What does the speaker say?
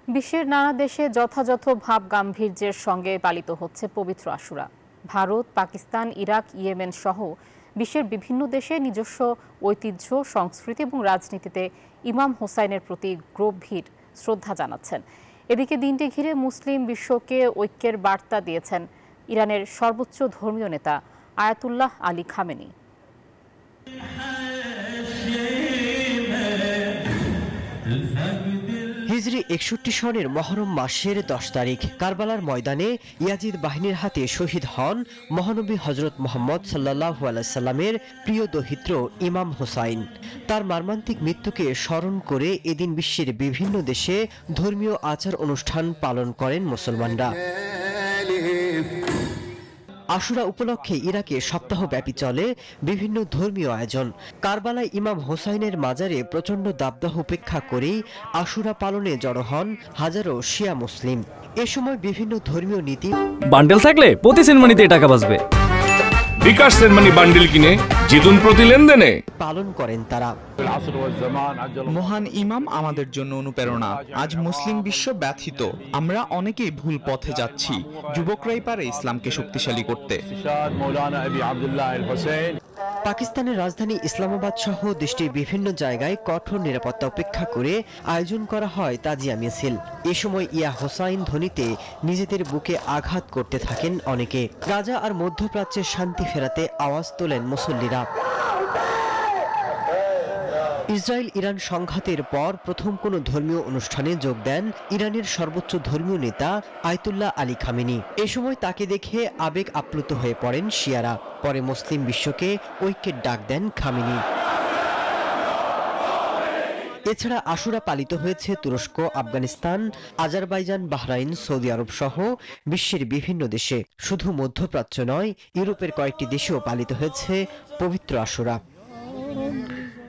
বিশ্বের নানা দেশে যথাযথ ভাব গাম্ভীর্যের সঙ্গে পালিত হচ্ছে পবিত্র আশুরা। ভারত, পাকিস্তান, ইরাক, ইয়েমেন সহ বিশ্বের বিভিন্ন দেশে নিজস্ব ঐতিহ্য, সংস্কৃতি এবং রাজনীতিতে ইমাম হোসাইনের প্রতি গভীর শ্রদ্ধা জানাচ্ছেন। এদিকে দিনটি ঘিরে মুসলিম বিশ্বকে ঐক্যের বার্তা দিয়েছেন ইরানের সর্বোচ্চ ধর্মীয় নেতা আয়াতুল্লাহ আলী খামেনি। হিজরি ৬১ সনের মহরম মাসের ১০ তারিখ কারবালার ময়দানে ইয়াজিদ বাহিনীর হাতে শহীদ হন মহানবী হজরত মুহাম্মদ সাল্লাল্লাহু আলাইহি সাল্লামের প্রিয় দৌহিত্র ইমাম হোসাইন। তার মর্মান্তিক মৃত্যুকে স্মরণ করে এদিন বিশ্বের বিভিন্ন দেশে ধর্মীয় আচার অনুষ্ঠান পালন করেন মুসলমানরা। আশুরা উপলক্ষে ইরাকে সপ্তাহব্যাপী চলে বিভিন্ন ধর্মীয় আয়োজন। কারবালায় ইমাম হোসাইনের মাজারে প্রচণ্ড দাবদাহ উপেক্ষা করেই আশুরা পালনে জড়ো হন হাজারো শিয়া মুসলিম। এ সময় বিভিন্ন ধর্মীয় নীতি বান্ডেল থাকলে প্রতি সেনমানিতে টাকা বাঁচবে। বিকাশ সেনমানি বান্ডেল কিনে জিতুন প্রতি লেনদেনে পালন করেন তারা। মহান ইমাম আমাদের জন্য অনুপ্রেরণা। আজ মুসলিম বিশ্ব ব্যথিত, আমরা অনেকেই ভুল পথে যাচ্ছি। যুবকরাই পারে ইসলামকে শক্তিশালী করতে। পাকিস্তানের রাজধানী ইসলামাবাদ সহ দেশটির বিভিন্ন জায়গায় কঠোর নিরাপত্তা উপেক্ষা করে আয়োজন করা হয় তাজিয়া মিছিল। এ সময় ইয়া হোসাইন ধ্বনিতে নিজেদের বুকে আঘাত করতে থাকেন অনেকে। গাজা আর মধ্যপ্রাচ্যের শান্তি ফেরাতে আওয়াজ তোলেন মুসল্লিরা। ইসরায়েল ইরান সংঘাতের পর প্রথম কোনো ধর্মীয় অনুষ্ঠানে যোগ দেন ইরানের সর্বোচ্চ ধর্মীয় নেতা আয়াতুল্লাহ আলী খামেনি। এ সময় তাকে দেখে আবেগ আপ্লুত হয়ে পড়েন শিয়ারা। পরে মুসলিম বিশ্বকে ঐক্যের ডাক দেন খামেনি। এছাড়া আশুরা পালিত হয়েছে তুরস্ক, আফগানিস্তান, আজারবাইজান, বাহরাইন, সৌদি আরব সহ বিশ্বের বিভিন্ন দেশে। শুধু মধ্যপ্রাচ্য নয়, ইউরোপের কয়েকটি দেশেও পালিত হয়েছে পবিত্র আশুরা।